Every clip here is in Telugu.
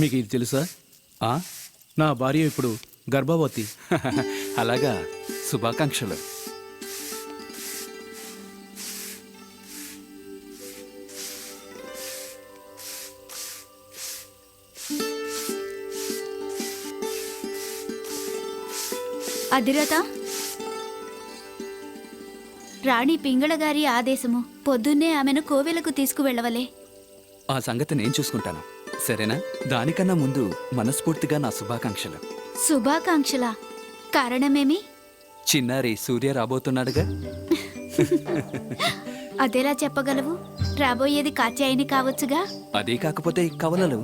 మీకు ఇది తెలుసా? నా భార్య ఇప్పుడు గర్భవతి. అలాగా, శుభాకాంక్షలు. అధిరత, రాణి పింగళ గారి ఆదేశము. పొద్దున్నే ఆమెను కోవెలకు తీసుకువెళ్ళవలే. ఆ సంగతి నేను చూసుకుంటాను, సరేనా? దానికన్నా ముందు మనస్ఫూర్తిగా నా శుభాకాంక్షలు. శుభాకాంక్షల కారణమేమి? చిన్నారి సూర్య రాబోతున్నాడుగా. అదెలా చెప్పగలవు? రాబోయేది కాత్యాయని కావచ్చుగా. అదే కాకపోతే కవలలు.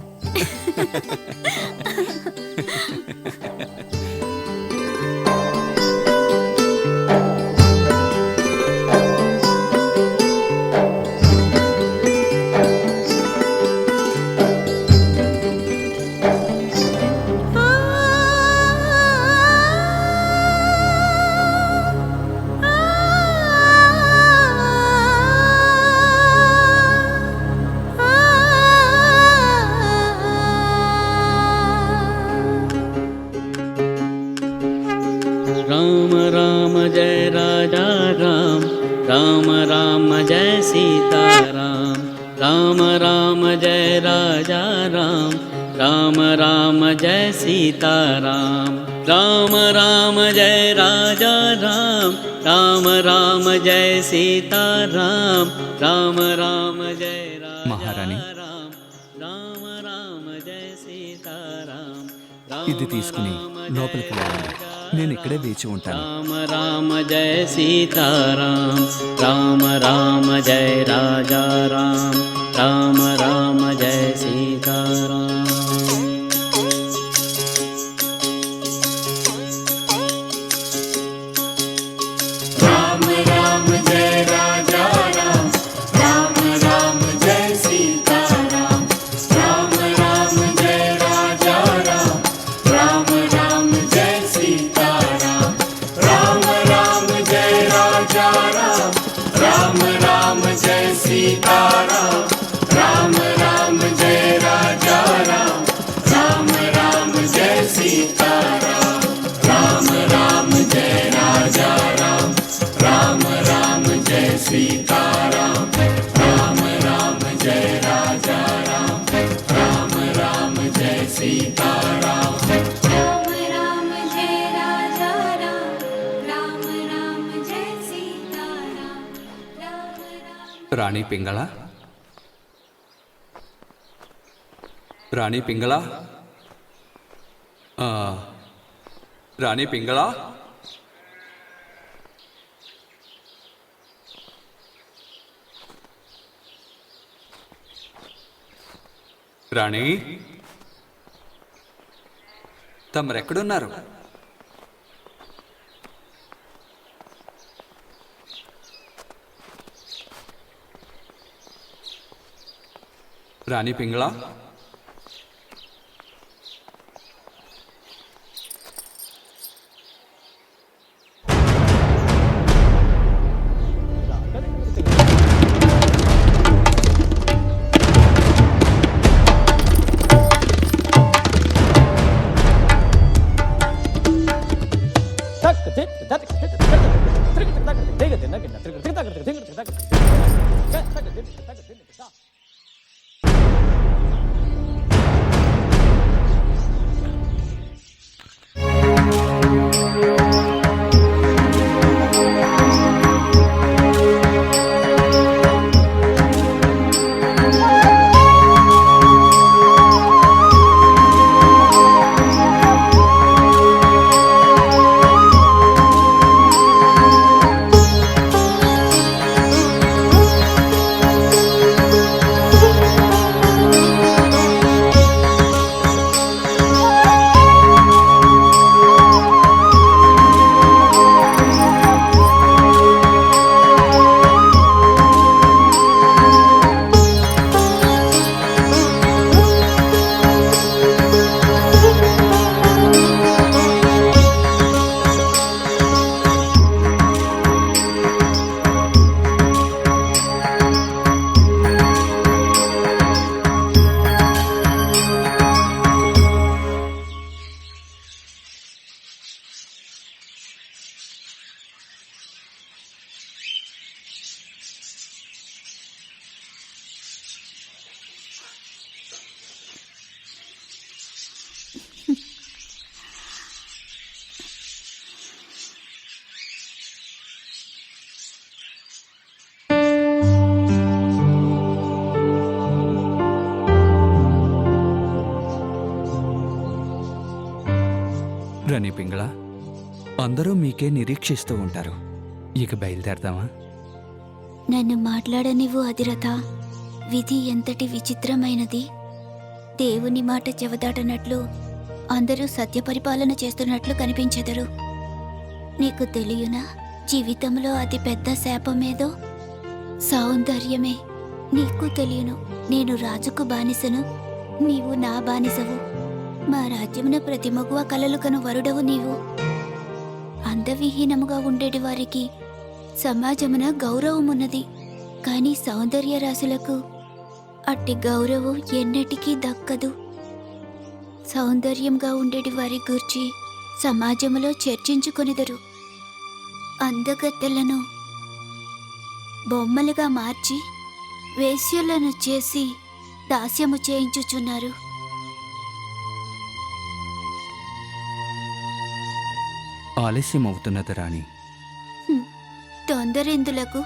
राम राम जय राजा राम, राम राम जय सीता राम, राम राम जय राजा राम, राम राम जय सीता राम, राम राम जय राजा राम, राम राम जय सीता राम, राम राम जय మహారాణి, राम, राम राम जय सीता राम, ఇది తీసుకుని లోపలికి వెళ్ళండి. నేను ఇక్కడే వేచి ఉంటాను. राम राम जय सीता राम, राम राम जय राजा राम, राम राम जय सीता राम। राम राम जय राजा राम, राम राम जय सीता राम, राम राम जय राजा राम, राम राम जय सीता राम, राम राम जय राजा राम, राम राम जय सीता राम, राम राम जय राजा राम, राम राम जय सीता राम, राम राम जय राजा राम, राम राम जय सीता राम, राम राम जय राजा राम, राम राम जय सीता राम, राम राम जय राजा राम, राम राम जय सीता राम, राम राम। రాణి పింగళ, రాణి పింగళ, రాణి పింగళ. రాణి, తమరెక్కడున్నారు? రాణి పింగళ, రాణి పింగళ, అందరూ మీకే నిరీక్షిస్తూ ఉంటారు. ఇక బయలుదేరదామా? నన్ను మాట్లాడనివ్వు అధిరథ. విధి ఎంతటి విచిత్రమైనది. దేవుని మాట చెవదాటనట్లు అందరూ సత్యపరిపాలన చేస్తున్నట్లు కనిపించెదరు. నీకు తెలియనా, జీవితంలో అతి పెద్ద శాపమేదో సౌందర్యమే. నీకు తెలియను, నేను రాజుకు బానిసను, నీవు నా బానిసవు. మా రాజ్యమున ప్రతి మగువ కలలు కను వరుడవు నీవు. అందవిహీనముగా ఉండేటి వారికి సమాజమున గౌరవమున్నది, కాని సౌందర్య రాశులకు అట్టి గౌరవం ఎన్నటికీ దక్కదు. సౌందర్యంగా ఉండేటి వారి గూర్చి సమాజములో చర్చించుకొనిదరు. అందగత్తెలను బొమ్మలుగా మార్చి వేశ్యలను చేసి దాస్యము చేయించుచున్నారు. ఆలస్యం అవుతున్నది రాణి. తొందరెందులకు?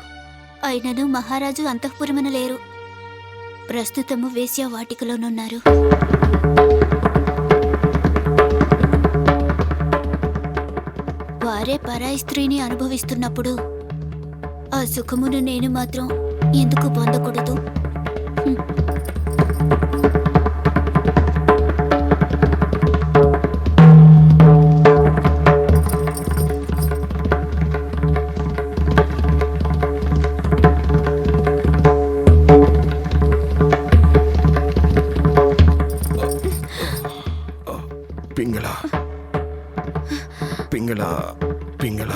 అయినను మహారాజు అంతఃపురమున లేరు. ప్రస్తుతము వేశ్య వాటికలోనున్నారు. వారే పరాయి స్త్రీని అనుభవిస్తున్నప్పుడు ఆ సుఖమును నేను మాత్రం ఎందుకు పొందకూడదు? పింగళ పింగళ పింగళ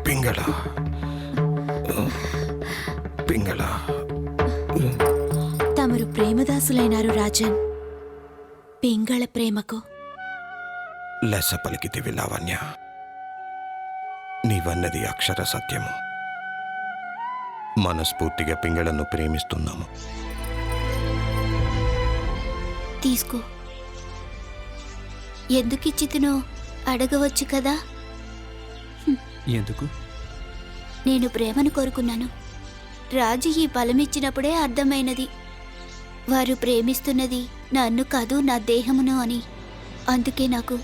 పింగళ పింగళ. తమరు ప్రేమదాసులైనారు రాజన్. పింగళ ప్రేమకు లెస్స పలికితివి లావణ్య. నీవన్నది అక్షర సత్యము. మనస్ఫూర్తిగా పింగళను ప్రేమిస్తున్నాము. తీసుకో. ఎందుకిచ్చితినో అడగవచ్చు కదా. ఎందుకు? నేను ప్రేమను కోరుకున్నాను. రాజు ఈ ఫలమిచ్చినప్పుడే అర్థమైనది వారు ప్రేమిస్తున్నది నన్ను కాదు, నా దేహమును అని. అందుకే నాకు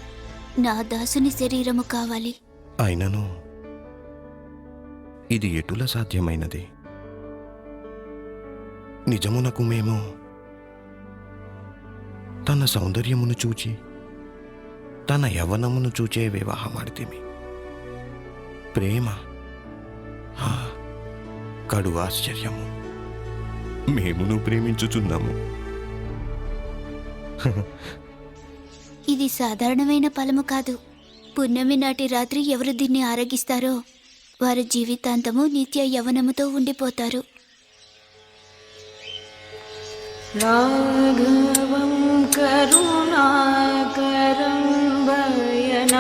నా దాసుని శరీరము కావాలి. అయినను ఇది ఎటుల సాధ్యమైనది? నిజమునకు మేము తన సౌందర్యమును చూచి తన యవ్వనమును చూచే వివాహమాడితిమి. ప్రేమ కడు ఆశ్చర్యము. మేమును ప్రేమించుచున్నాము. ఇది సాధారణమైన ఫలము కాదు. పున్నమి నాటి రాత్రి ఎవరు దీన్ని ఆరగిస్తారో వారి జీవితాంతము నిత్య యవ్వనముతో ఉండిపోతారు. రాఘవం కరుణాకరం భయనాశనం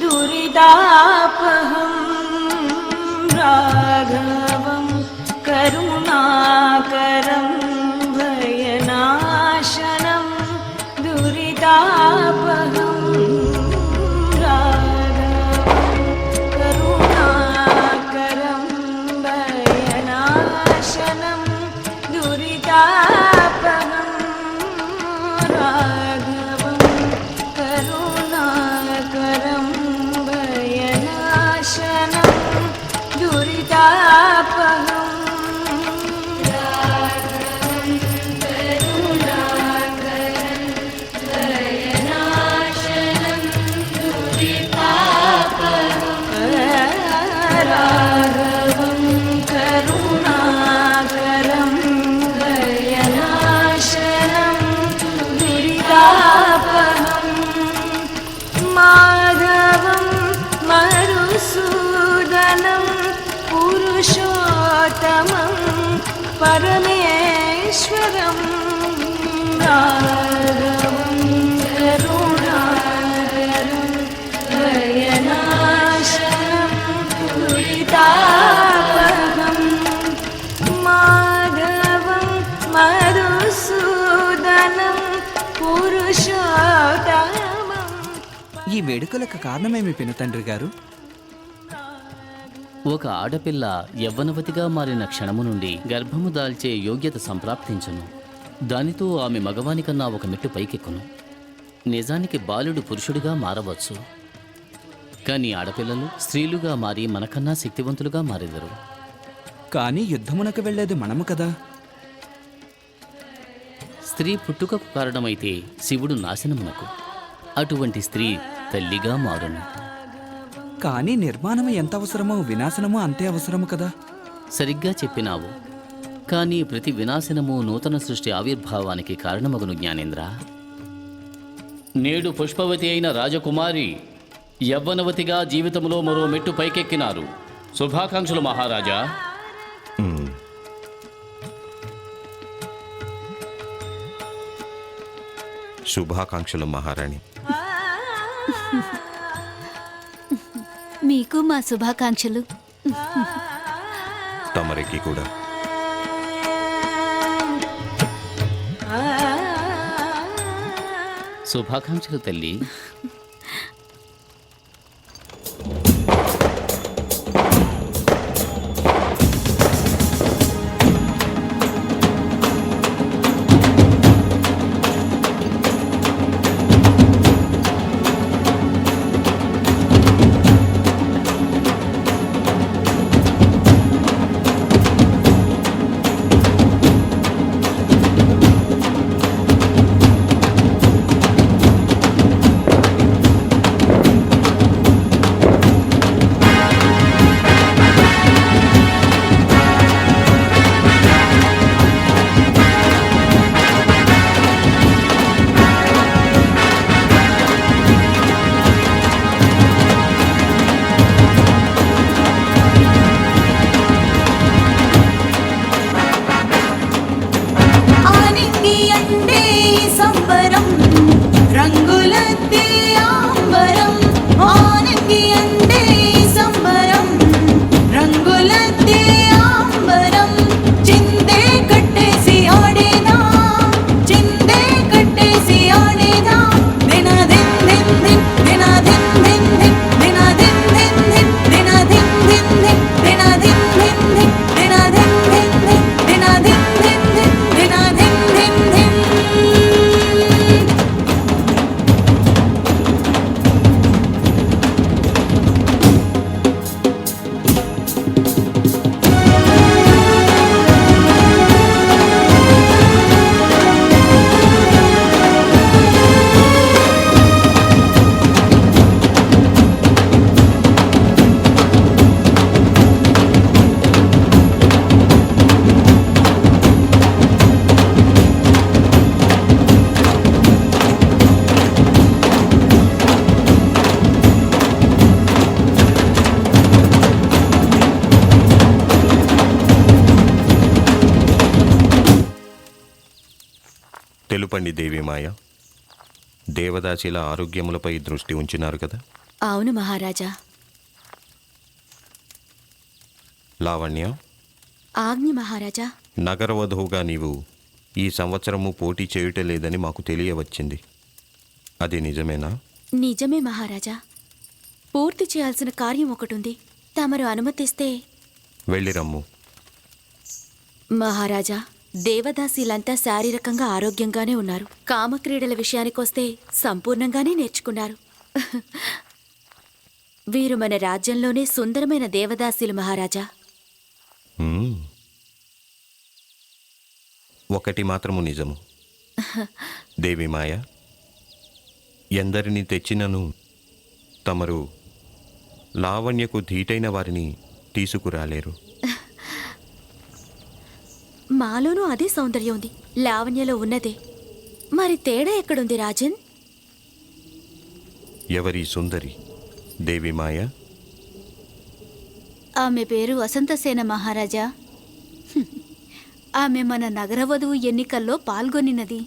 దురితాపహం. రాఘవం కరుణాకరం భయనాశనం దురితాపహం. కరుణాకరం భయనాశనం దురితాపహం. రాఘవం కరుణాకరం భయనాశనం దురితాపహం. రాఘవం కరుణాకరం భయనాశనం దురితాపహం. మాధవం మరుసూదనం పురుషోత్తమం పరమేశ్వరం. రాఘవం కరుణాకరం భయనాశనం దురితాపహం. మాధవం మధుసూదనం పురుషోత్తమం. ఈ వేడుకలకు కారణమేమి పినతండ్రి గారు? ఒక ఆడపిల్ల యవ్వనవతిగా మారిన క్షణము నుండి గర్భము దాల్చే యోగ్యత సంప్రాప్తించును. దానితో ఆమె మగవాని కన్నా ఒక మెట్టు పైకెక్కును. నిజానికి బాలుడు పురుషుడిగా మారవచ్చు, కానీ ఆడపిల్లలు స్త్రీలుగా మారి మనకన్నా శక్తివంతులుగా మారెదరు. కానీ యుద్ధమునకు వెళ్ళేది మనము కదా. స్త్రీ పుట్టుకకు కారణమైతే శివుడు నాశనమునకు. అటువంటి స్త్రీ తల్లిగా మారును. కానీ నిర్మాణము ఎంత అవసరమో వినాశనము అంతే అవసరము కదా. సరిగ్గా చెప్పినావు. కానీ ప్రతి వినాశనము నూతన సృష్టి ఆవిర్భావానికి కారణమగును జ్ఞానేంద్ర. నేడు పుష్పవతి అయిన రాజకుమారి యవ్వనవతిగా జీవితంలో మరో మెట్టు పైకెక్కినారు. శుభాకాంక్షలు మహారాజా. శుభాకాంక్షలు మహారాణి. మీకు మా శుభాకాంక్షలు. తమరికి కూడా. శుభాకాంక్షలు తల్లి. ఆనింగి అంటే సంబరం రంగులద్దే ఆంబరం. ఆనింగి అంటే సంబరం రంగులద్దే ఆంబరం. చిందే కట్టేసి ఆడేదా, చిందే కట్టేసి ఆడేదా. దిన దిన్ దిన్ దిన్, దిన దిన్ దిన్ దిన్, దిన దిన్ దిన్ దిన్, దిన దిన్ దిన్ దిన్, దిన దిన్ దిన్ దిన్, దిన దిన్ దిన్ దిన్, దిన దిన్ దిన్ దిన్, దిన దిన్ దిన్ దిన్. తెలుపండి దేవిమాయ. దేవదాసిల ఆరోగ్యములపై దృష్టి ఉంచినారు కదా. అవును మహారాజా. లావణ్య, ఆజ్ఞ మహారాజా. నగరవధువుగా నీవు ఈ సంవత్సరము పోటీ చేయుటలేదని మాకు తెలియవచ్చింది. అది నిజమేనా? నిజమే మహారాజా. పూర్తి చేయాల్సిన కార్యం ఒకటుంది. తమరు అనుమతిస్తే. వెళ్ళిరమ్ము. మహారాజా, దేవదాసీలంతా శారీరకంగా ఆరోగ్యంగానే ఉన్నారు. కామక్రీడల విషయానికొస్తే సంపూర్ణంగానే నేర్చుకున్నారు. వీరు మన రాజ్యంలోనే సుందరమైన దేవదాసీలు మహారాజా. ఒకటి మాత్రము నిజము దేవిమాయ, ఎందరిని తెచ్చినను తమరు లావణ్యకు ధీటైన వారిని తీసుకురాలేరు. మాలోనూ అదే సౌందర్యం ఉంది. లావణ్యలో ఉన్నదే. మరి తేడా ఎక్కడుంది రాజన్? ఎవరి సుందరి దేవిమాయ? ఆమె పేరు వసంతసేన మహారాజా. ఆమె మన నగరవధువు ఎన్నికల్లో పాల్గొనినది.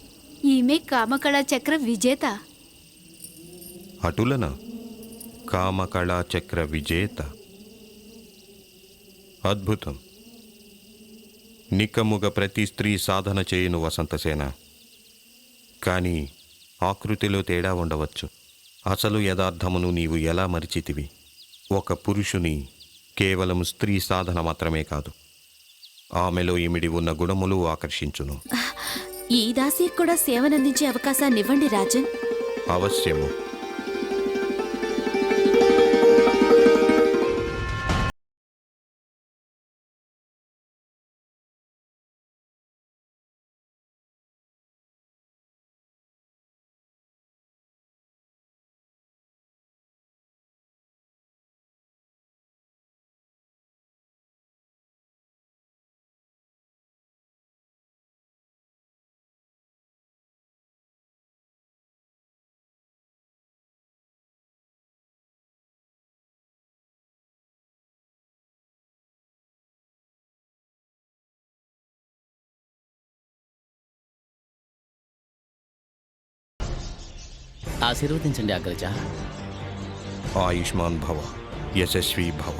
ఈమె కామకళా చక్ర విజేత. అటులన కామకళా చక్ర విజేత. అద్భుతం. నిక్కముగ ప్రతి స్త్రీ సాధన చేయును వసంతసేన. కానీ ఆకృతిలో తేడా ఉండవచ్చు. అసలు యథార్థమును నీవు ఎలా మరిచితివి? ఒక పురుషుని కేవలం స్త్రీ సాధన మాత్రమే కాదు, ఆమెలో ఇమిడి ఉన్న గుణములు ఆకర్షించును. ఈ దాసీకి కూడా సేవనందించే అవకాశాన్ని ఇవ్వండి రాజన్. అవశ్యము. ఆశీర్వదించండి అగ్రజ. ఆయుష్మాన్ భవ, యశస్వీ భవ.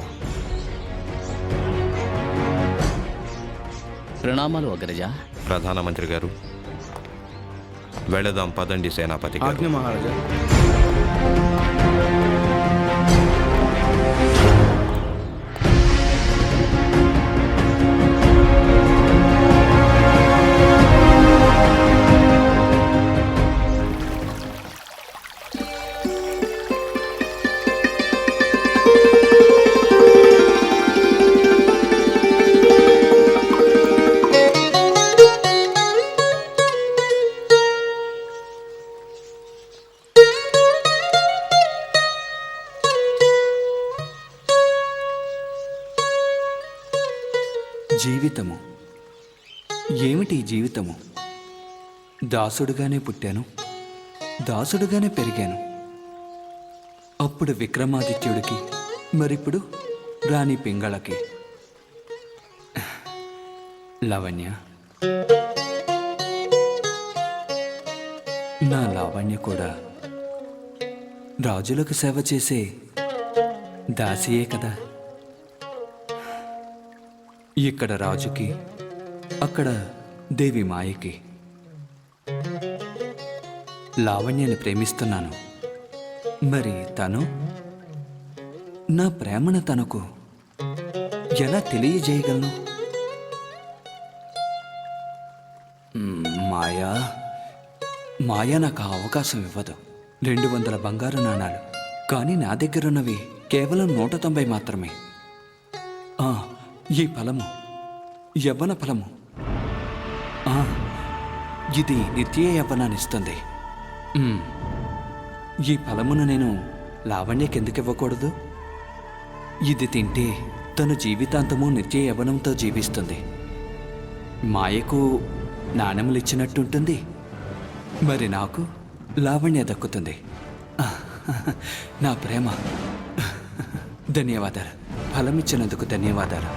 ప్రణామాలు అగ్రజ. ప్రధానమంత్రి గారు, వెళదాం పదండి సేనాపతి ఆజ్ఞ గారు. మహారాజా. జీవితము ఏమిటి ఈ జీవితము? దాసుడుగానే పుట్టాను, దాసుడుగానే పెరిగాను. అప్పుడు విక్రమాదిత్యుడికి, మరిప్పుడు రాణి పింగళకి. లావణ్య, నా లావణ్య కూడా రాజులకు సేవ చేసే దాసియే కదా. ఇక్కడ రాజుకి, అక్కడ దేవి మాయకి. లావణ్యని ప్రేమిస్తున్నాను, మరి తను నా ప్రేమను తనకు ఎలా తెలియజేయగలను? మాయా మాయా నాకు ఆ అవకాశం ఇవ్వదు. 200 బంగారు నాణాలు, కానీ నా దగ్గరున్నవి కేవలం 190 మాత్రమే. ఈ ఫలము యవ్వన ఫలము. ఇది నిత్య యవ్వనాన్నిస్తుంది. ఈ ఫలమును నేను లావణ్యకి ఎందుకు ఇవ్వకూడదు? ఇది తింటే తను జీవితాంతము నిత్య యవ్వనంతో జీవిస్తుంది. మాయకు నాణెములు ఇచ్చినట్టుంటుంది, మరి నాకు లావణ్య దక్కుతుంది. నా ప్రేమ. ధన్యవాదాలు, ఫలమిచ్చినందుకు ధన్యవాదాలు.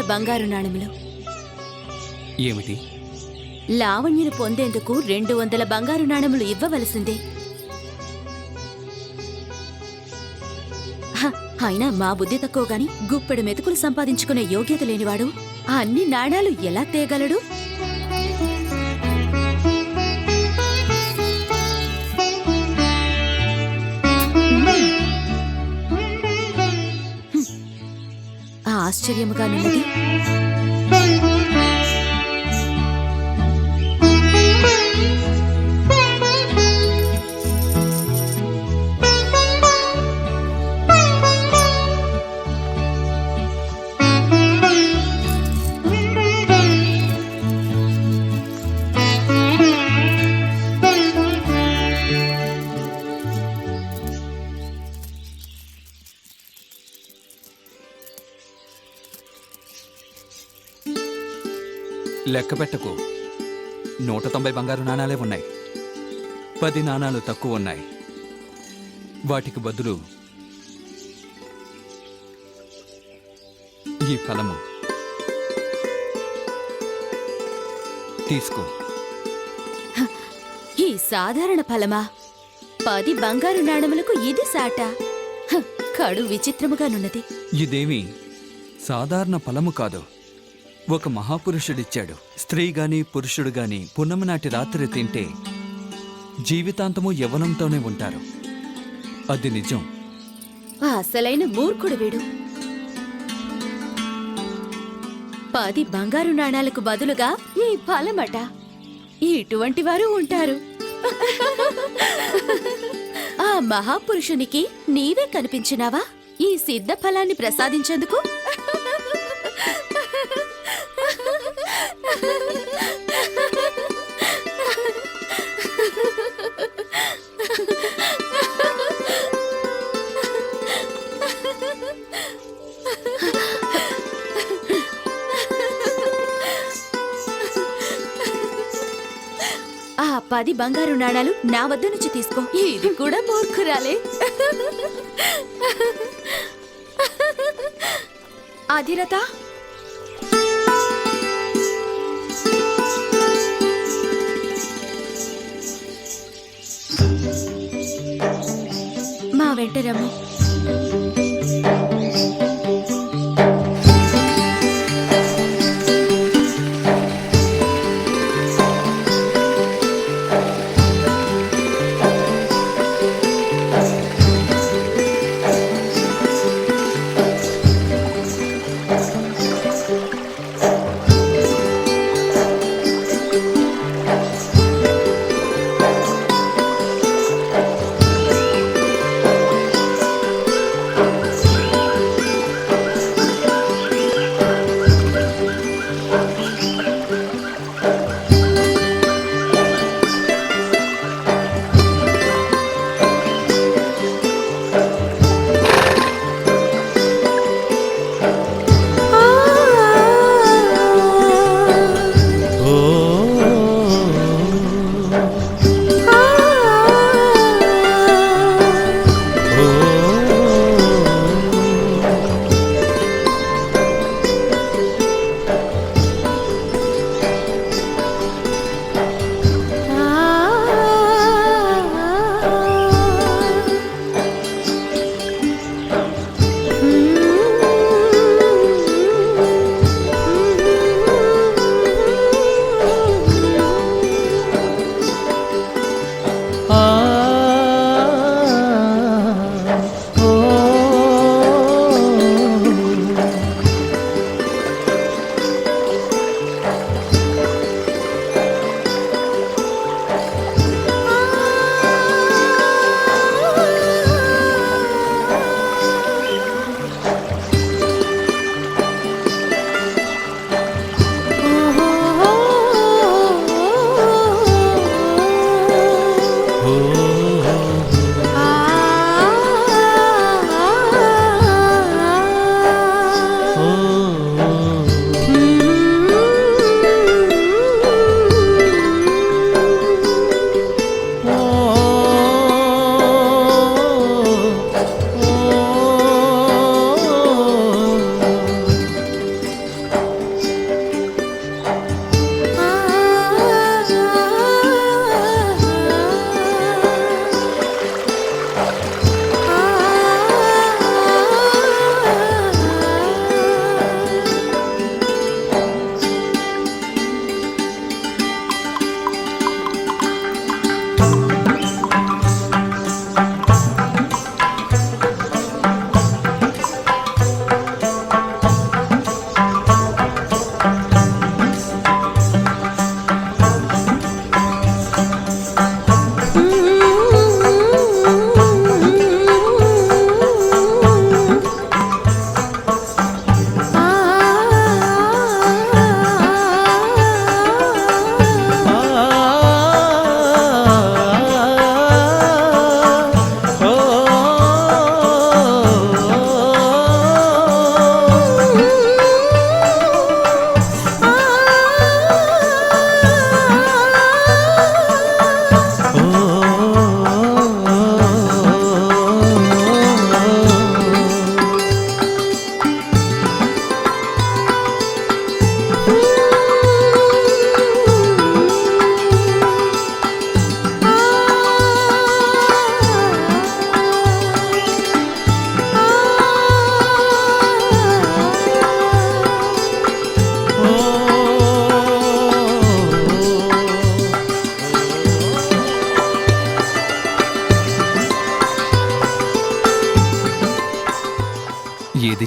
బంగారు నాణెములు. ఏమిటి? లావణ్యను పొందేందుకు 200 బంగారు నాణెములు ఇవ్వవలసిందే. అయినా మా బుద్ధి తక్కువ గాని గుప్పెడు మెతుకులు సంపాదించుకునే యోగ్యత లేనివాడు ఆ అన్ని నాణాలు ఎలా తేగలడు? ఆశ్చర్యముగా నిన్నది. లెక్క పెట్టకు. 190 బంగారు నాణాలే ఉన్నాయి. 10 నాణాలు తక్కువ ఉన్నాయి. వాటికి బదులు ఈ ఫలము తీసుకో. ఈ సాధారణ ఫలమా? 10 బంగారు నాణములకు ఇది సాట. హ, కడు విచిత్రముగానున్నది. ఇదేమీ సాధారణ ఫలము కాదు. ఒక మహాపురుషుడిచ్చాడు. స్త్రీ గాని పురుషుడు గాని పున్నమి నాటి రాత్రి తింటే జీవితాంతము యవ్వనంతోనే ఉంటారు. అది నిజం. అసలైన మూర్ఖుడు వీడు. 10 బంగారు నాణాలకు బదులుగా ఈ ఫలమట. ఇటువంటి వారు ఉంటారు. ఆ మహాపురుషునికి నీవే కనిపించినావా ఈ సిద్ధ ఫలాన్ని ప్రసాదించేందుకు? ఆ 10 బంగారు నాణాలు నా వద్ద నుంచి తీసుకో. ఇది కూడా మూర్ఖురాలే. అధిరథ, మా వెంట రమ్ము.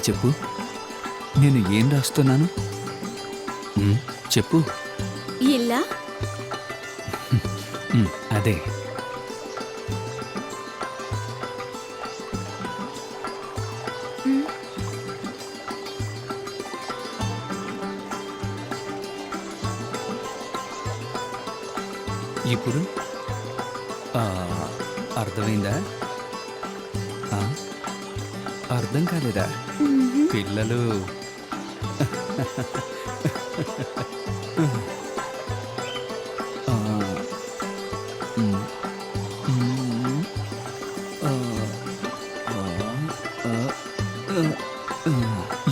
చెప్పు, నేను ఏం రాస్తున్నాను? చెప్పు. ఇల్లా? అదే. ఇప్పుడు అర్థమైందా? అర్థం కాలేదా? పిల్లలు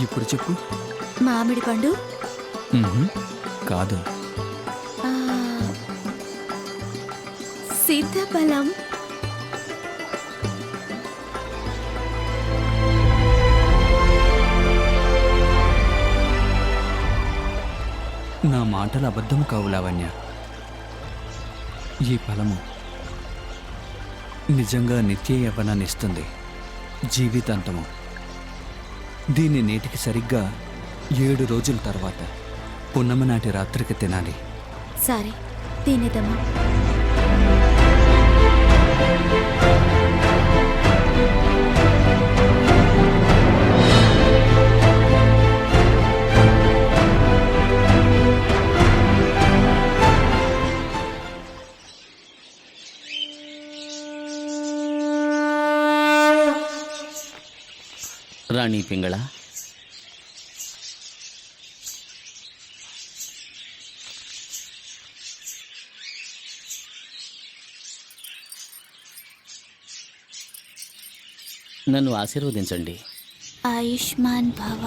ఇప్పుడు చెప్పు. మామిడి పండు? కాదు. సీతాఫలం? నా మాటలు అబద్ధము కావు లావణ్య. ఈ ఫలము నిజంగా నిత్య యవ్వనాన్ని ఇస్తుంది, జీవితాంతము. దీన్ని నేటికి సరిగ్గా 7 రోజుల తర్వాత పున్నమి నాటి రాత్రికి తినాలి. సరే, తినేదమ్మా. ರಾಣಿ ಪಿಂಗಳ, నన్ను ఆశీర్వదించండి. ఆయుష్మాన్ భవ.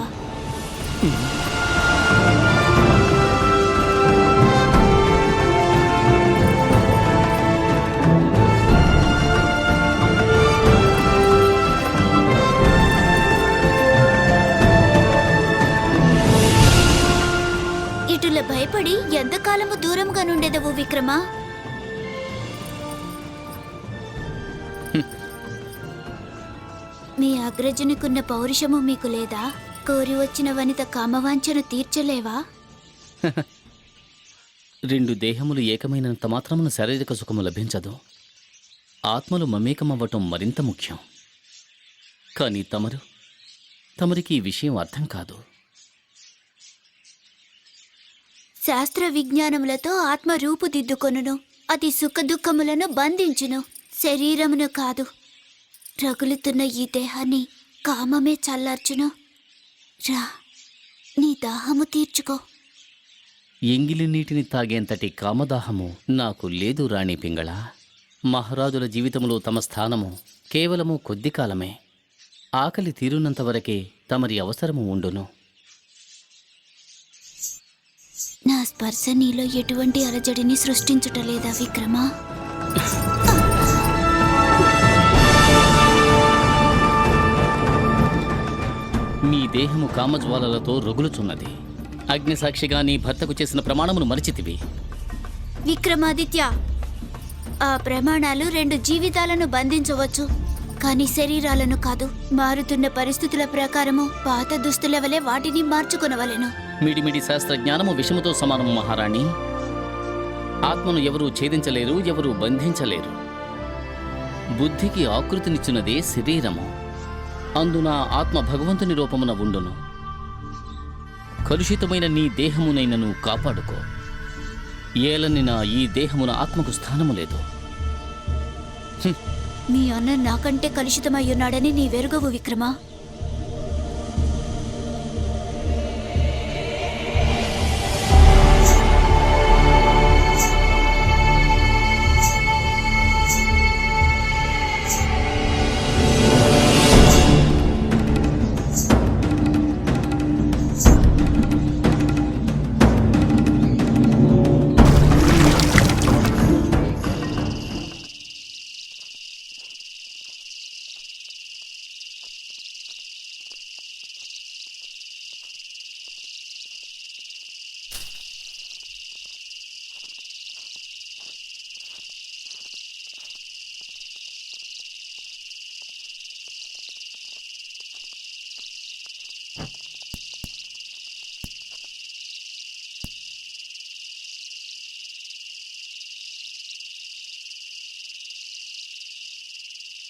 ఇటుల భయపడి ఎంతకాలము దూరంగా నుండేదవు విక్రమ? మీ అగ్రజునికున్న పౌరుషము మీకు లేదా? కోరి వచ్చిన వనిత కామవాంఛను తీర్చలేవా? 2 దేహములు ఏకమైనంత మాత్రమున శారీరక సుఖము లభించదు. ఆత్మలు మమేకమవ్వటం మరింత ముఖ్యం. కానీ తమరికి ఈ విషయం అర్థం కాదు. శాస్త్ర విజ్ఞానములతో ఆత్మ రూపుదిద్దుకొనును, అది సుఖదుఖములను బంధించును, శరీరమును కాదు. రగులుతున్న ఈ దేహాన్ని కామమే చల్లార్చును. రా, నీ దాహము తీర్చుకో. ఎంగిలి నీటిని తాగేంతటి కామదాహము నాకు లేదు రాణి పింగళ. మహారాజుల జీవితంలో తమ స్థానము కేవలము కొద్ది కాలమే. ఆకలి తీరునంతవరకే తమరి అవసరము ఉండును. నా స్పర్శ నీలో ఎటువంటి అలజడిని సృష్టించుటలేదా విక్రమ? మీ దేహము కామజ్వాలలతో రగులుచున్నది. అగ్నిసాక్షిగా నీ భర్తకు చేసిన ప్రమాణమును మరిచితివి. విక్రమాదిత్య, ఆ ప్రమాణాలు 2 జీవితాలను బంధించవచ్చు, కానీ శరీరాలను కాదు. మారుతున్న పరిస్థితుల ప్రకారము పాత దుస్తుల వలె వాటిని మార్చుకొనవలెను. మిడిమిడి శాస్త్రజ్ఞానము విషముతో సమానము మహారాణి. ఆత్మను ఎవరూ ఛేదించలేరు, ఎవరూ బంధించలేరు. బుద్ధికి ఆకృతినిచ్చున్నదే శరీరము. అందున ఆత్మ భగవంతుని రూపమున ఉండును. కలుషితమైన నీ దేహమునైనను కాపాడుకో. ఏలనినా ఈ దేహమున ఆత్మకు స్థానము లేదు. మీ అన్న నాకంటే కలుషితమయ్యున్నాడని నీ వెరుగవు విక్రమ.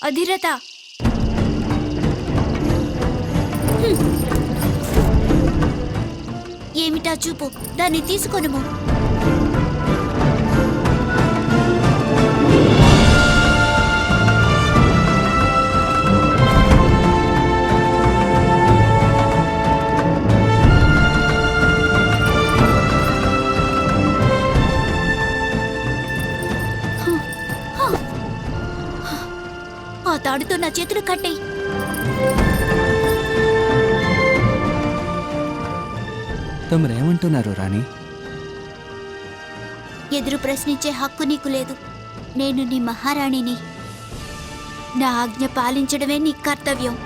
అధిరథ, ఏమిటా చూపు? దాన్ని తీసుకొనుము. ఆ తాడుతో నా చేతులు కట్టేయి. తమరేమంటున్నారు రాణి? ఎదురు ప్రశ్నించే హక్కు నీకు లేదు. నేను నీ మహారాణిని. నా ఆజ్ఞ పాలించడమే నీ కర్తవ్యం.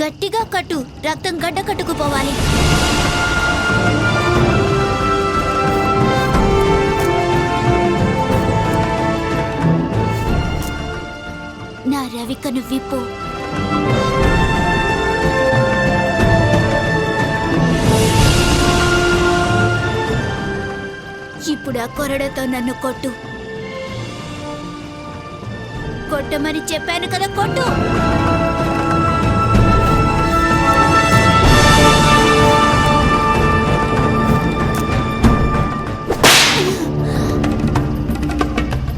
గట్టిగా కట్టు, రక్తం గడ్డ కట్టుకుపోవాలి. నా రవికను విప్పు. ఇప్పుడు ఆ కొరడతో నన్ను కొట్టు. కొట్టమని చెప్పాను కదా, కొట్టు.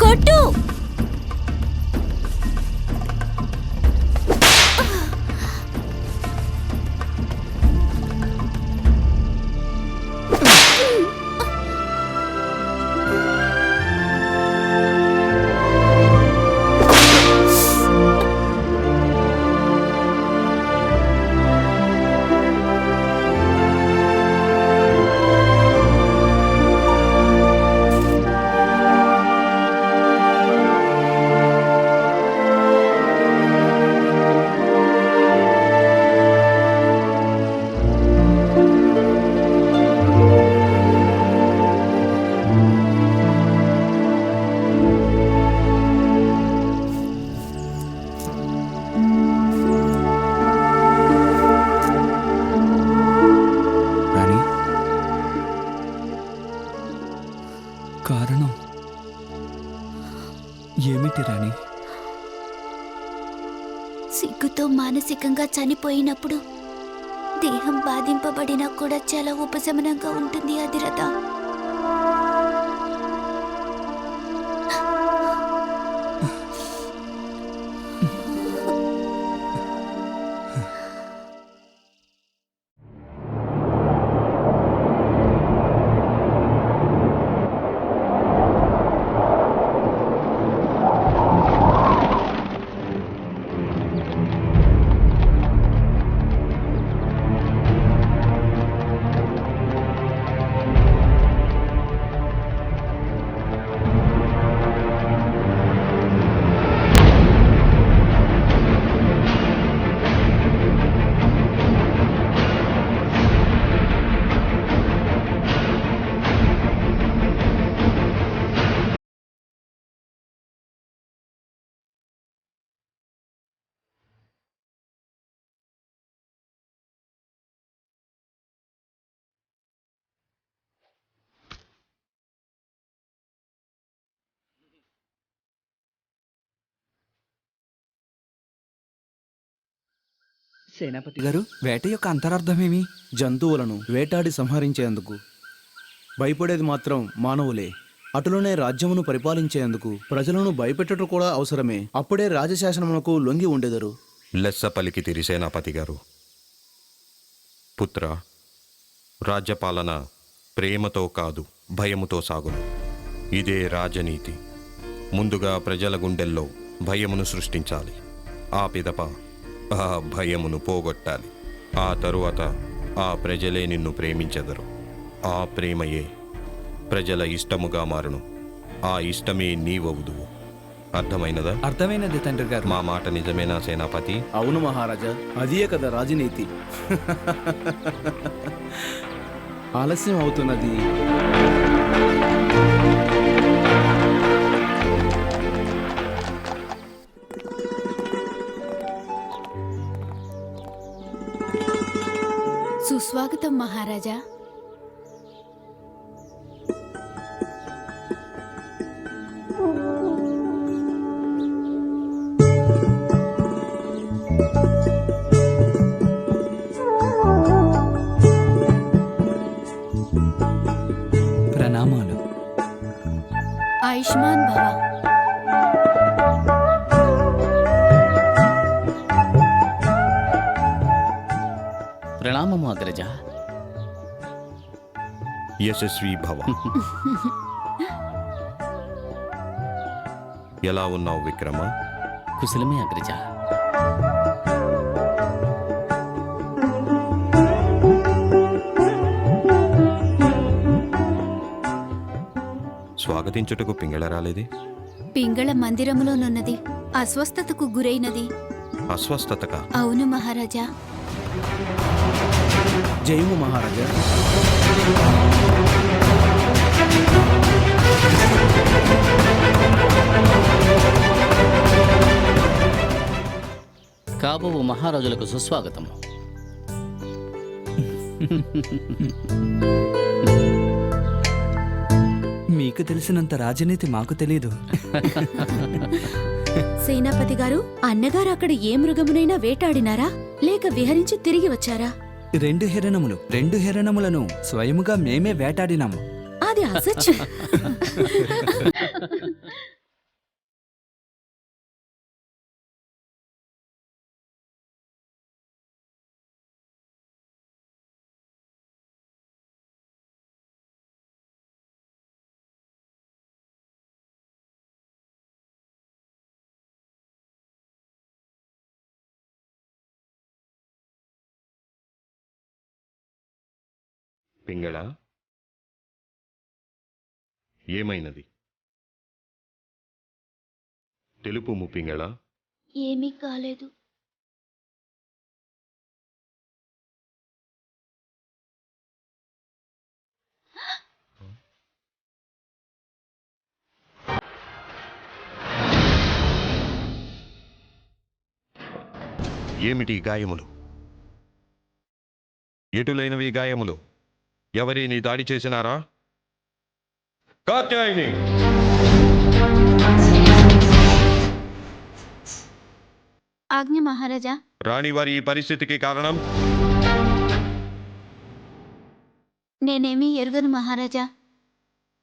కొట్టు. రాణి, కారణం ఏమిటి రాణి? సిగ్గుతో మానసికంగా చనిపోయినప్పుడు దేహం బాధింపబడినా కూడా చాలా ఉపశమనంగా ఉంటుంది అధిరథ. సేనాపతి గారు, వేట యొక్క అంతరార్థమేమి? జంతువులను వేటాడి సంహరించేందుకు. భయపడేది మాత్రం మానవులే. అటులోనే రాజ్యమును పరిపాలించేందుకు ప్రజలను భయపెట్టడం కూడా అవసరమే. అప్పుడే రాజశాసనమునకు లొంగి ఉండెదరు. లెస్స పలికితిరి సేనాపతి గారు. పుత్ర, రాజ్యపాలన ప్రేమతో కాదు, భయముతో సాగును. ఇదే రాజనీతి. ముందుగా ప్రజల గుండెల్లో భయమును సృష్టించాలి. ఆ పిదప ఆ భయమును పోగొట్టాలి. ఆ తరువాత ఆ ప్రజలే నిన్ను ప్రేమించెదరు. ఆ ప్రేమయే ప్రజల ఇష్టముగా మారును. ఆ ఇష్టమే నీవవుదువు. అర్థమైనదా? అర్థమైనది తండ్రి గారు. మా మాట నిజమేనా సేనాపతి? అవును మహారాజా, అదే కదా రాజనీతి. ఆలస్యం అవుతున్నది. మహారాజా. ప్రణామాలు. ఆయుష్మాన్ భవ. ప్రణామము అగ్రజ. యశస్వి భవ. ఎలా ఉన్నావు విక్రమ? కుశలమే అగ్రజ. స్వాగతించుటకు పింగళ రాలేదే? పింగళ మందిరములోనున్నది. అస్వస్థతకు గురైనది. అస్వస్థతక? అవును మహారాజా. జయము మహారాజా. కాబోవు మహారాజులకు సుస్వాగతం. మీకు తెలిసినంత రాజనీతి మాకు తెలీదు. సేనాపతి గారు, అన్నగారు అక్కడ ఏ మృగమునైనా వేటాడినారా లేక విహరించి తిరిగి వచ్చారా? 2 హిరణములు, 2 హిరణములను స్వయముగా మేమే వేటాడినాము. అది అసత్యం. పింగళ, ఏమైనది? తెలుపుము పింగళ. ఏమీ కాలేదు. ఏమిటి గాయములు? ఎటులైనవి గాయములు? ఎవరిని దాడి చేసినారా? కాత్యాయని! ఆజ్ఞ మహారాజా. రాణివారి ఈ పరిస్థితికి కారణం? నేనేమీ ఎరుగను మహారాజా.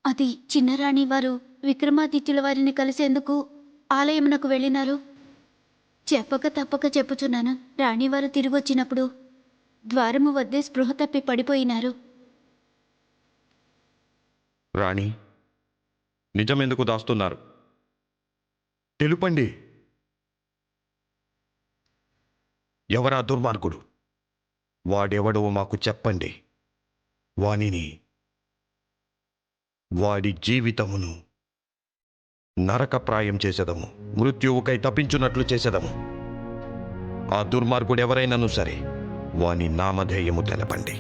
అది చిన్నరాణి వారు విక్రమాదిత్యుల వారిని కలిసేందుకు ఆలయమునకు వెళ్ళినారు. చెప్పక తప్పక చెప్పుచున్నాను. రాణివారు తిరిగొచ్చినప్పుడు ద్వారము వద్దే స్పృహ తప్పి పడిపోయినారు. రాణి, నిజమెందుకు దాస్తున్నారు? తెలుపండి. ఎవరా దుర్మార్గుడు? వాడెవడో మాకు చెప్పండి. వాడి జీవితమును నరకప్రాయం చేసేదము, మృత్యువుకై తప్పించున్నట్లు చేసేదము. ఆ దుర్మార్గుడెవరైనను సరే వాని నామధేయము తెలపండి.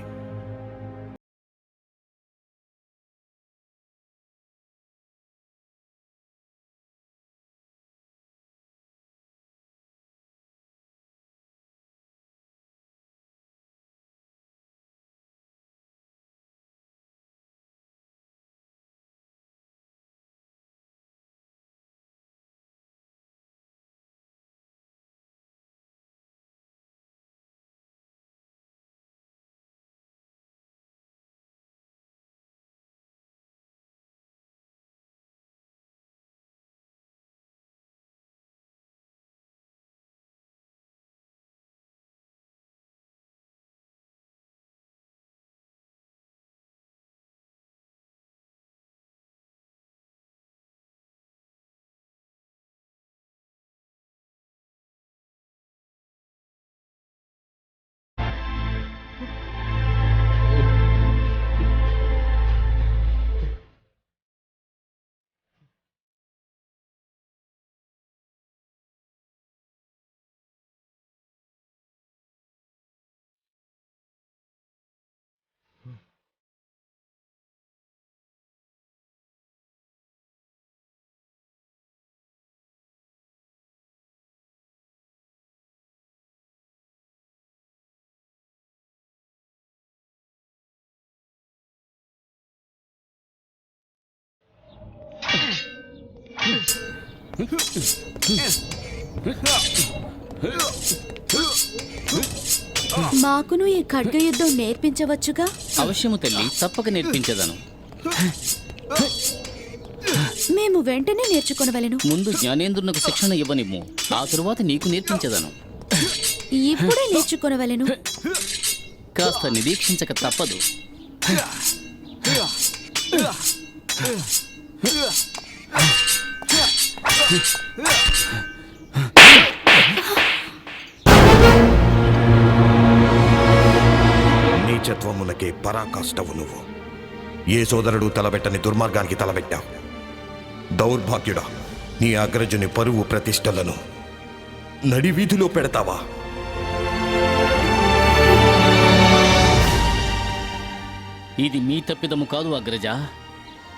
మాకును ఈ ఖడ్గ యుద్ధం నేర్పించవచ్చుగా? అవశ్యము తల్లి, తప్పక నేర్పించదను. మేము వెంటనే నేర్చుకొనవలెను. ముందు జ్ఞానేంద్రునకు శిక్షణ ఇవ్వనిమ్ము, ఆ తరువాత నీకు నేర్పించదను. ఇప్పుడే నేర్చుకొనవలెను. కాస్త నిరీక్షించక తప్పదు. నీచత్వమునకే పరాకాష్ఠవు నువ్వు. ఏ సోదరుడు తలబెట్టని దుర్మార్గానికి తలబెట్టావు. దౌర్భాగ్యుడా, నీ అగ్రజుని పరువు ప్రతిష్టలను నడి వీధిలో పెడతావా? ఇది మీ తప్పిదము కాదు అగ్రజ.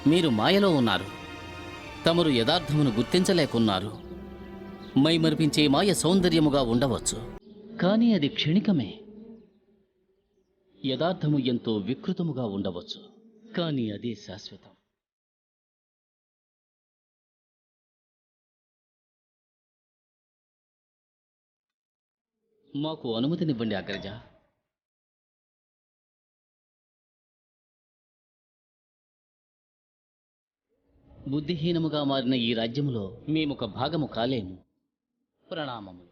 మీరు మాయలో ఉన్నారు. తమరు యథార్థమును గుర్తించలేకున్నారు. మైమరిపించే మాయ సౌందర్యముగా ఉండవచ్చు, కానీ అది క్షణికమే. యథార్థము ఎంతో వికృతముగా ఉండవచ్చు, కానీ అదే శాశ్వతం. మాకు అనుమతినివ్వండి అగ్రజ. బుద్ధిహీనముగా మారిన ఈ రాజ్యములో మేమొక భాగము కాలేము. ప్రణామములు.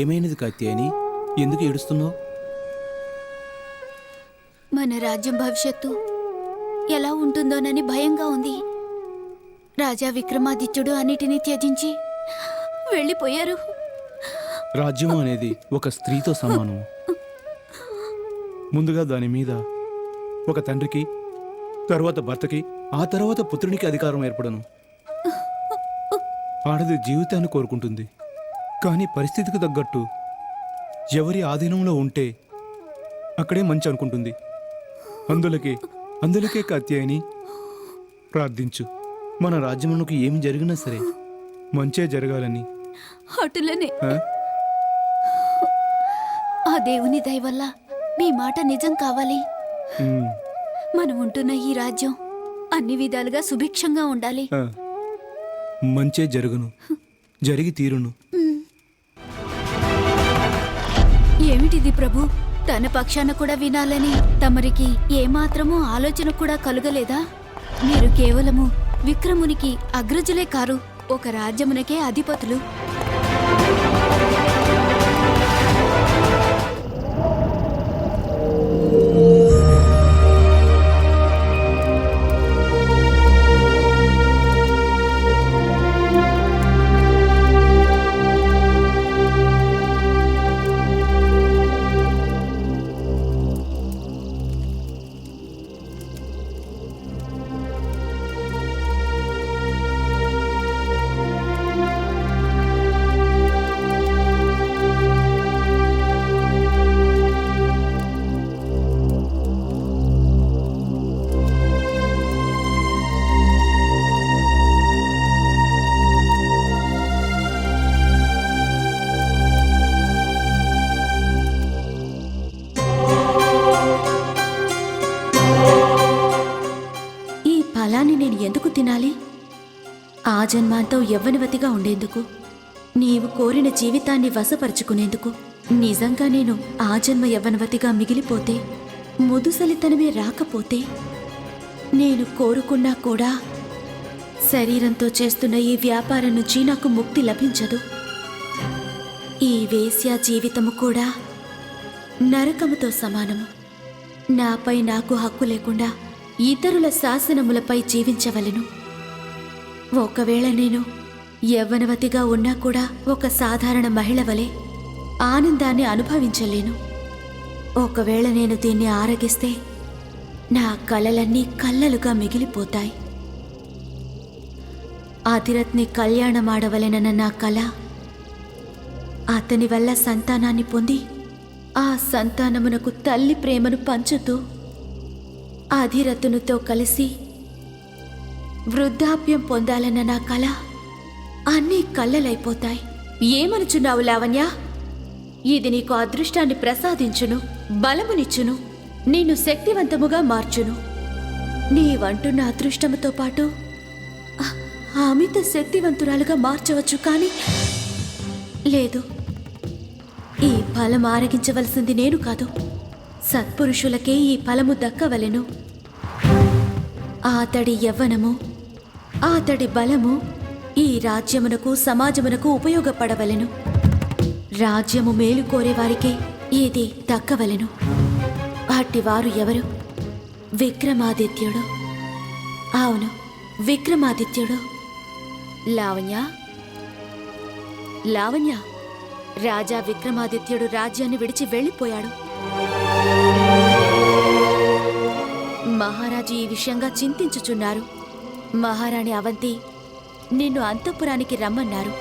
ఏమైనది కాత్యాయని? ఎందుకు ఏడుస్తున్నావు? మన రాజ్యం భవిష్యత్తు ఎలా ఉంటుందోనని భయంగా ఉంది. రాజా విక్రమాదిత్యుడు అన్నిటినీ త్యజించి వెళ్ళిపోయారు. రాజ్యం అనేది ఒక స్త్రీతో సమానం. ముందుగా దాని మీద ఒక తండ్రికి, తరువాత భర్తకి, ఆ తర్వాత పుత్రునికి అధికారం ఏర్పడను. ఆడది జీవితాన్ని కోరుకుంటుంది, కానీ పరిస్థితికి తగ్గట్టు ఎవరి ఆధీనంలో ఉంటే అక్కడే మంచి అనుకుంటుంది. అందులకే కాత్యాయని ప్రార్థించు. మన రాజ్యమునకు ఏం జరిగినా సరే మంచే జరగాలని. అటులనే ఆ? ఆ దేవుని దయ వల్ల మీ మాట నిజం కావాలి. ఉమ్, మనం ఉంటున్న ఈ రాజ్యం అన్ని విధాలుగా సుభిక్షంగా ఉండాలి. ఆ. మంచే జరుగును, జరిగి తీరును. ఏమిటిది ప్రభు? తన పక్షాన కూడా వినాలని తమరికి ఏమాత్రమూ ఆలోచన కూడా కలుగలేదా? మీరు కేవలము విక్రమునికి అగ్రజులే కారు, ఒక రాజ్యమునకే అధిపతులు. ఫలాన్ని నేను ఎందుకు తినాలి? ఆ జన్మాంతో యవ్వనవతిగా ఉండేందుకు, నీవు కోరిన జీవితాన్ని వశపరుచుకునేందుకు. నిజంగా నేను ఆ జన్మ యవ్వనవతిగా మిగిలిపోతే, ముదుసలితనమే రాకపోతే, నేను కోరుకున్నా కూడా శరీరంతో చేస్తున్న ఈ వ్యాపారం నుంచి నాకు ముక్తి లభించదు. ఈ వేశ్య జీవితము కూడా నరకముతో సమానము. నాపై నాకు హక్కు లేకుండా ఇతరుల శాసనములపై జీవించవలెను. ఒకవేళ నేను యవ్వనవతిగా ఉన్నా కూడా ఒక సాధారణ మహిళ వలె ఆనందాన్ని అనుభవించలేను. ఒకవేళ నేను దీన్ని ఆరగిస్తే నా కలలన్నీ కల్లలుగా మిగిలిపోతాయి. అధిరథ్ని కళ్యాణమాడవలెనన్న నా కల అతని వల్ల సంతానాన్ని పొంది ఆ సంతానమునకు తల్లి ప్రేమను పంచుతూ అధిరథునితో కలిసి వృద్ధాప్యం పొందాలన్న నా కల అన్నీ కళ్ళలైపోతాయి. ఏమనుచున్నావు లావణ్య? ఇది నీకు అదృష్టాన్ని ప్రసాదించును, బలమునిచ్చును, నిన్ను శక్తివంతముగా మార్చును. నీవంటున్న అదృష్టముతో పాటు అమిత శక్తివంతురాలుగా మార్చవచ్చు. కానీ లేదు, ఈ ఫలం ఆరగించవలసింది నేను కాదు, సత్పురుషులకే ఈ ఫలము దక్కవలెను. అతడి యవ్వనము, అతడి బలము ఈ రాజ్యమునకు సమాజమునకు ఉపయోగపడవలెను. రాజ్యము మేలు కోరేవారికే ఇది దక్కవలెను. అట్టివారు ఎవరు? విక్రమాదిత్యుడు. అవును, విక్రమాదిత్యుడు. లావణ్య, లావణ్య, రాజా విక్రమాదిత్యుడు రాజ్యాన్ని విడిచి వెళ్ళిపోయాడు. మహారాజు ఈ విషయంగా చింతించుచున్నారు. మహారాణి అవంతి నిన్ను అంతఃపురానికి రమ్మన్నారు.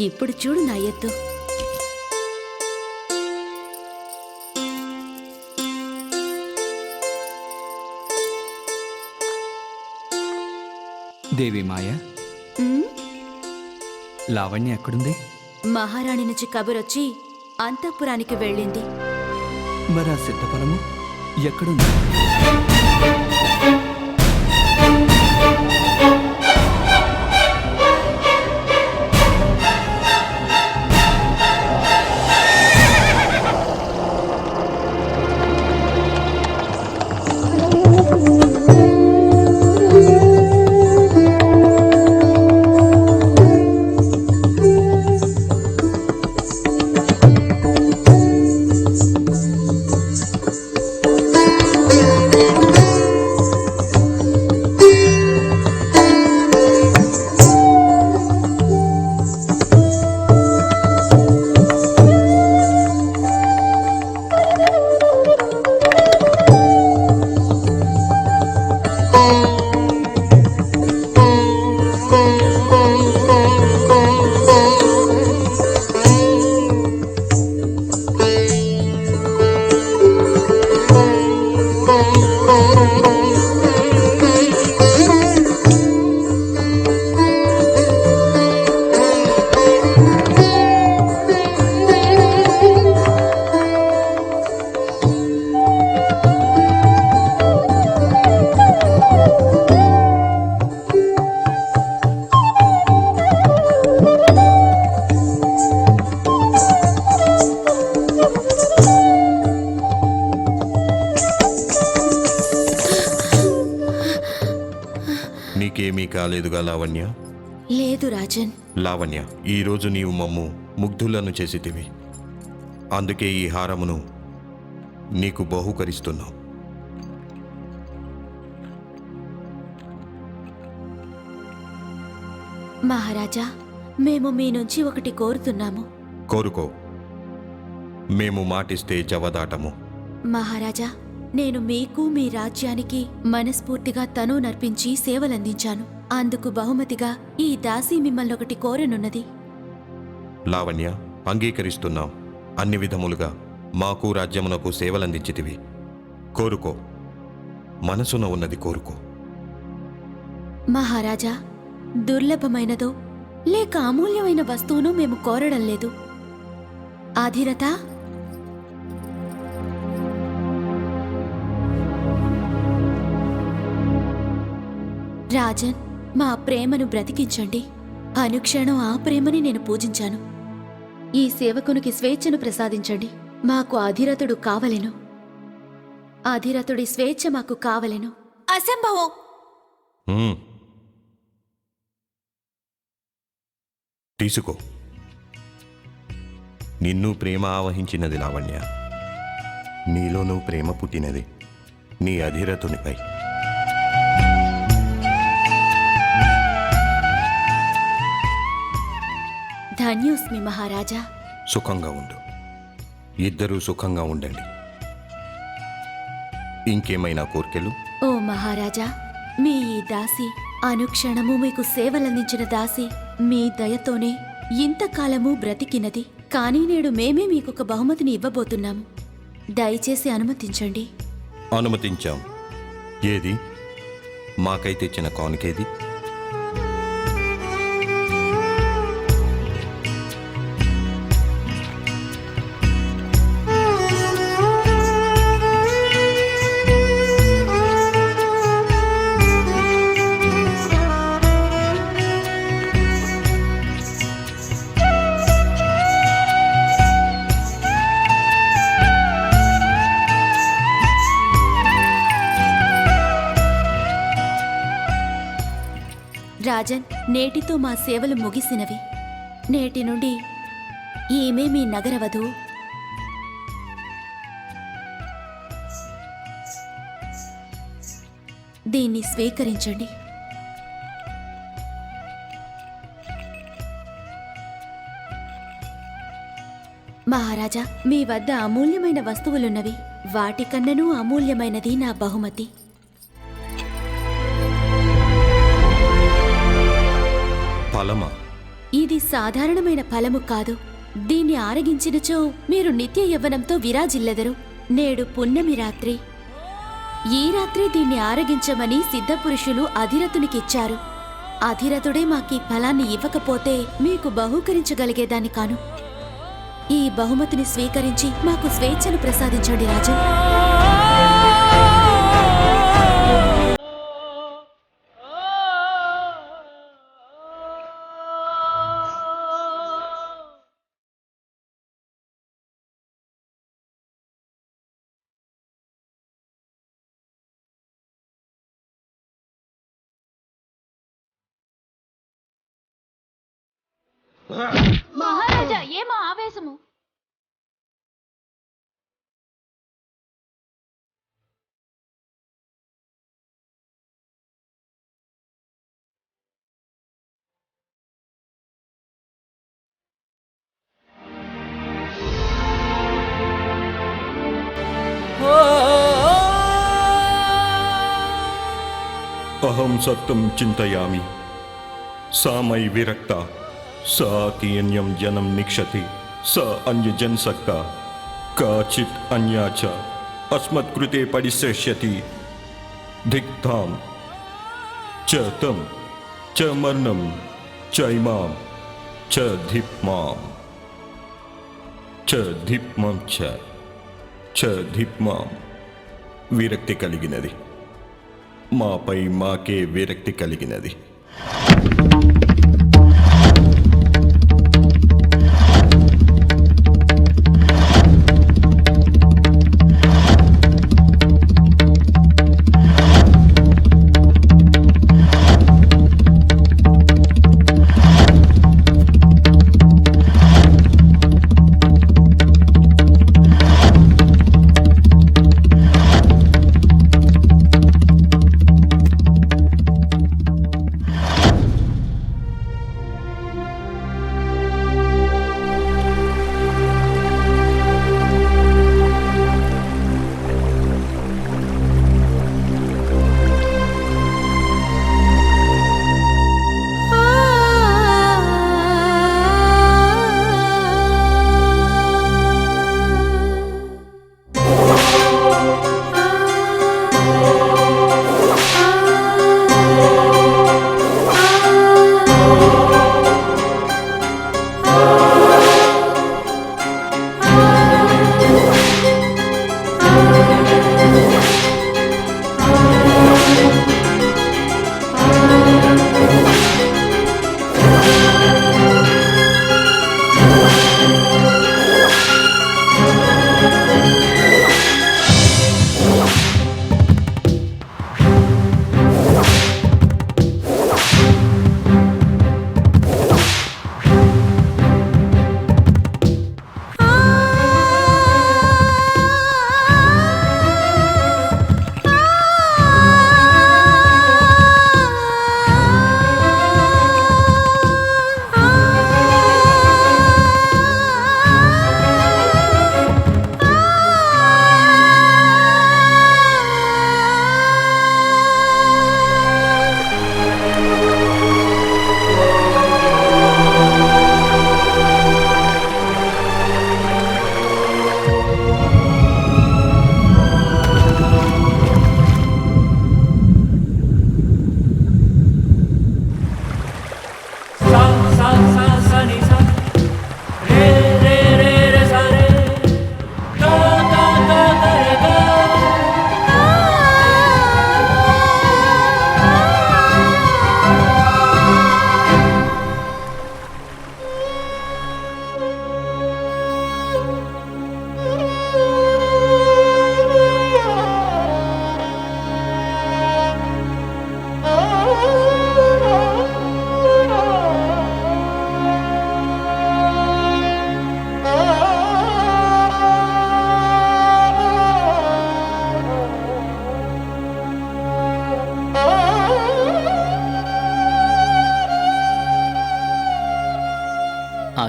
ఇప్పుడు చూడు నా ఎత్తు. దేవి మాయ, లావణ్య ఎక్కడుంది? మహారాణి నుంచి కబురొచ్చి అంతఃపురానికి వెళ్ళింది. మరి ఆ సిద్ధఫలము ఎక్కడుంది? నీకేమీ కాలేదుగా లావణ్య? లేదు రాజన్. లావణ్య, ఈరోజు నీవు మమ్ము ముగ్ధులను చేసితివి. అందుకే ఈ హారమును నీకు బహుకరిస్తున్నావు. మహారాజా, మేము మీ నుంచి ఒకటి కోరుతున్నాము. కోరుకో. మేము మాటిస్తే జవదాటము. మహారాజా, నేను మీకు మీ రాజ్యానికి మనస్ఫూర్తిగా తను నర్పించి సేవలందించాను. అందుకు బహుమతిగా ఈ దాసి మిమ్మల్ని ఒకటి కోరనున్నది. లావణ్య, అంగీకరిస్తున్నాం. అన్ని విధములుగా మాకు రాజ్యమునకు సేవలందించితివి. కోరుకో, మనసున ఉన్నది కోరుకో. మహారాజా, దుర్లభమైనదో లేక అమూల్యమైన వస్తువును మేము కోరడం లేదు. ఆధిరత, రాజన్, మా ప్రేమను బ్రతికించండి. అనుక్షణం ఆ ప్రేమని నేను పూజించాను. ఈ సేవకునికి స్వేచ్ఛను ప్రసాదించండి. మాకు అధిరథుడు కావలెను. అధిరథుడి స్వేచ్ఛ మాకు కావలెను. అసంభవం. తీసుకో. నిన్ను ప్రేమ ఆవహించినది లావణ్య. నీలోనూ ప్రేమ పుట్టినది నీ అధిరథునిపై. ధన్యోస్మి మహారాజా. సుఖంగా ఉండు. ఇద్దరూ సుఖంగా ఉండండి. ఇంకేమైనా కోర్కెలు? ఓ మహారాజా, మీ ఈ దాసి, అనుక్షణము మీకు సేవలందించిన దాసి, మీ దయతోనే ఇంతకాలము బ్రతికినది. కానీ నేడు మేమే మీకొక బహుమతిని ఇవ్వబోతున్నాము. దయచేసి అనుమతించండి. అనుమతించాం. ఏది? మాకై తెచ్చిన కానుకేది? రాజన్, నేటితో మా సేవలు ముగిసినవి. నేటి నుండి ఈమె మీ నగర వధువు. దీన్ని స్వీకరించండి. మహారాజా, మీ వద్ద అమూల్యమైన వస్తువులున్నవి. వాటికన్ననూ అమూల్యమైనది నా బహుమతి. ఫలమా? ఇది సాధారణమైన ఫలము కాదు. దీన్ని ఆరగించినచో మీరు నిత్య యవ్వనంతో విరాజిల్లెదరు. నేడు పున్నమి రాత్రి. ఈ రాత్రి దీన్ని ఆరగించమని సిద్ధపురుషులు అధిరథునికిచ్చారు. అధిరథుడే మాకీ ఫలాన్ని ఇవ్వకపోతే మీకు బహూకరించగలిగేదాన్ని కాను. ఈ బహుమతిని స్వీకరించి మాకు స్వేచ్ఛను ప్రసాదించండి రాజన్. మహారాజా, ఏమో ఆవేశము. అహం సత్యం చింతయామి. Saw my విరక్త. సా కియన్యం జనం నిక్షతి. స అన్యజన్సక్త. కాచిత్ అన్యా చ అస్మత్కృతే పరిశేష్యతి. ధిక్తాం చ తం చ మర్ణం చైమాం చ ధిప్మాం చ ధిప్మం చ ధిప్మాం. విరక్తి కలిగినది. మాపై మాకే విరక్తి కలిగినది.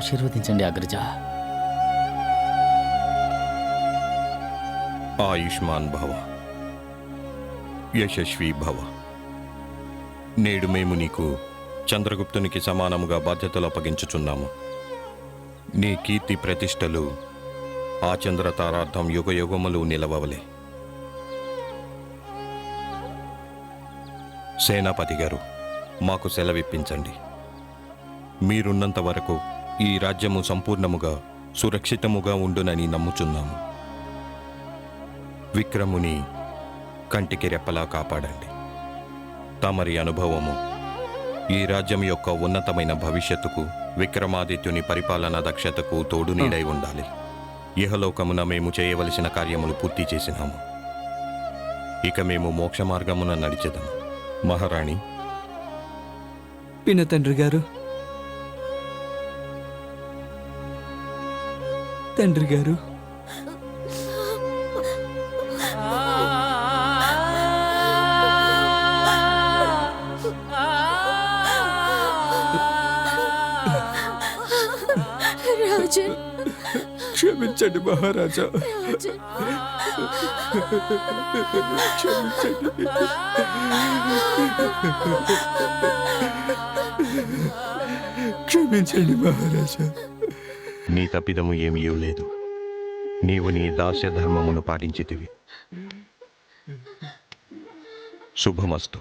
ఆశీర్వదించండి అగ్రజ. ఆయుష్మాన్ భవ, యశస్వీ భవ. నేడు మేము నీకు చంద్రగుప్తునికి సమానముగా బాధ్యతలు అప్పగించుచున్నాము. నీ కీర్తి ప్రతిష్టలు ఆ చంద్రతారార్థం యుగయుగములు నిలవవలే. సేనాపతి గారు, మాకు సెలవిప్పించండి. మీరున్నంత వరకు ఈ రాజ్యము సంపూర్ణముగా సురక్షితముగా ఉండునని నమ్ముచున్నాము. విక్రముని కంటికి రెప్పలా కాపాడండి. తమరి అనుభవము ఈ రాజ్యం యొక్క ఉన్నతమైన భవిష్యత్తుకు, విక్రమాదిత్యుని పరిపాలన దక్షతకు తోడు నీడై ఉండాలి. ఇహలోకమున మేము చేయవలసిన కార్యములు పూర్తి చేసినాము. ఇక మేము మోక్ష మార్గమున నడిచెదము. మహారాణి, పిన తండ్రి గారు, తండ్రి గారు, రాజన్, క్షమించండి మహారాజా. క్షమించండి. క్షమించండి మహారాజా. నీ తప్పిదము ఏమీ లేదు. నీవు నీ దాస్య ధర్మమును పాటించితివి. శుభమస్తు.